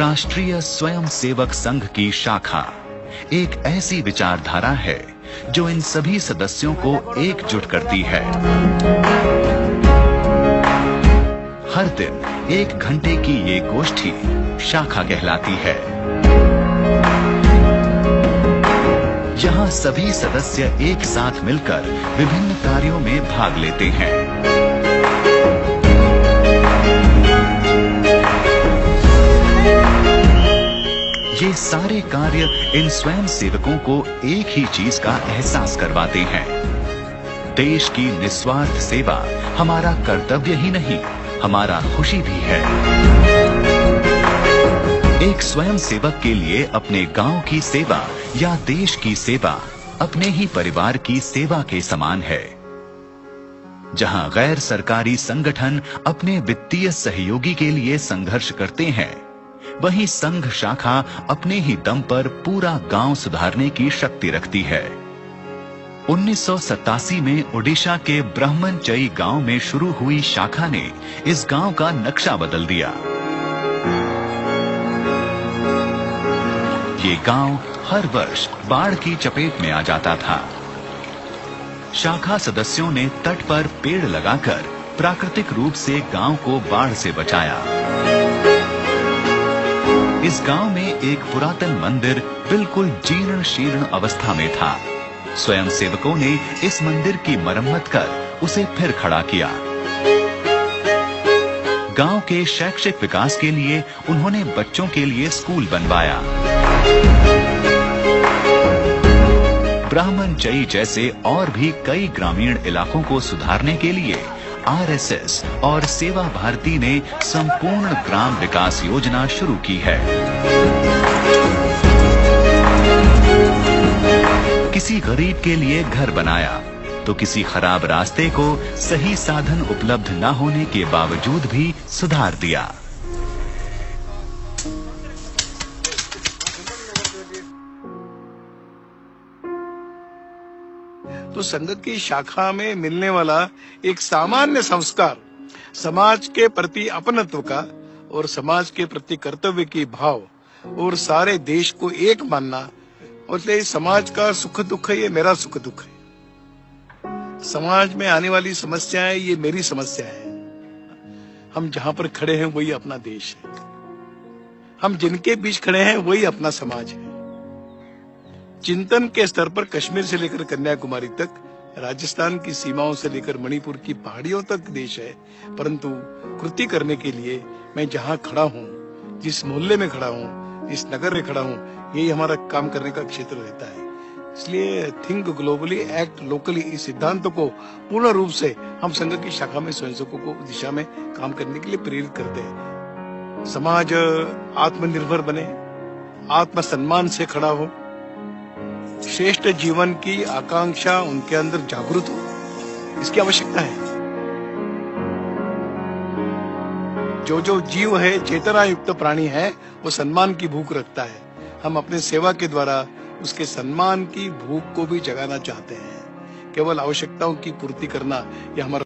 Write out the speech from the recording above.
राष्ट्रीय स्वयंसेवक संघ की शाखा एक ऐसी विचारधारा है जो इन सभी सदस्यों को एकजुट करती है। हर दिन 1 घंटे की ये गोष्ठी शाखा कहलाती है। यहाँ सभी सदस्य एक साथ मिलकर विभिन्न कार्यों में भाग लेते हैं। ये सारे कार्य इन स्वयं सेवकों को एक ही चीज का एहसास करवाते हैं। देश की निस्वार्थ सेवा हमारा कर्तव्य ही नहीं, हमारा खुशी भी है। एक स्वयं सेवक के लिए अपने गांव की सेवा या देश की सेवा अपने ही परिवार की सेवा के समान है। जहां गैर सरकारी संगठन अपने वित्तीय सहयोगी के लिए संघर्ष करते हैं, वहीं संघ शाखा अपने ही दम पर पूरा गांव सुधारने की शक्ति रखती है। 1987 में ओडिशा के ब्रह्मनचई गांव में शुरू हुई शाखा ने इस गांव का नक्शा बदल दिया। ये गांव हर वर्ष बाढ़ की चपेट में आ जाता था। शाखा सदस्यों ने तट पर पेड़ लगाकर प्राकृतिक रूप से गांव को बाढ़ से बचाया। इस गांव में एक पुरातन मंदिर बिल्कुल जीर्ण शीर्ण अवस्था में था। स्वयं सेवकों ने इस मंदिर की मरम्मत कर उसे फिर खड़ा किया। गांव के शैक्षिक विकास के लिए उन्होंने बच्चों के लिए स्कूल बनवाया। ब्रह्मनचई जैसे और भी कई ग्रामीण इलाकों को सुधारने के लिए आरएसएस और सेवा भारती ने संपूर्ण ग्राम विकास योजना शुरू की है। किसी गरीब के लिए घर बनाया तो किसी खराब रास्ते को सही साधन उपलब्ध न होने के बावजूद भी सुधार दिया। तो संघ की शाखा में मिलने वाला एक सामान्य संस्कार समाज के प्रति अपनत्व का और समाज के प्रति कर्तव्य की भाव और सारे देश को एक मानना, और समाज का सुख दुख ये मेरा सुख दुख है। समाज में आने वाली समस्याएं ये मेरी समस्या है। हम जहां पर खड़े हैं वही अपना देश है। हम जिनके बीच खड़े हैं वही अपना समाज है। चिंतन के स्तर पर कश्मीर से लेकर कन्याकुमारी तक, राजस्थान की सीमाओं से लेकर मणिपुर की पहाड़ियों तक देश है। परंतु कृति करने के लिए मैं जहां खड़ा हूं, जिस मोहल्ले में खड़ा हूं, जिस नगर में खड़ा हूं, यही हमारा काम करने का क्षेत्र रहता है। इसलिए थिंक ग्लोबली एक्ट लोकली, इस सिद्धांत को पूर्ण रूप से हम संघ की शाखा में स्वयंसेवकों को दिशा में काम करने के लिए प्रेरित करते हैं। समाज आत्मनिर्भर बने, आत्मसम्मान से खड़ा हो, श्रेष्ठ जीवन की आकांक्षा उनके अंदर जागृत हो, इसकी आवश्यकता है। जो जीव है, चेतना युक्त प्राणी है, वो सम्मान की भूख रखता है। हम अपने सेवा के द्वारा उसके सम्मान की भूख को भी जगाना चाहते हैं। केवल आवश्यकताओं की पूर्ति करना यह हमारा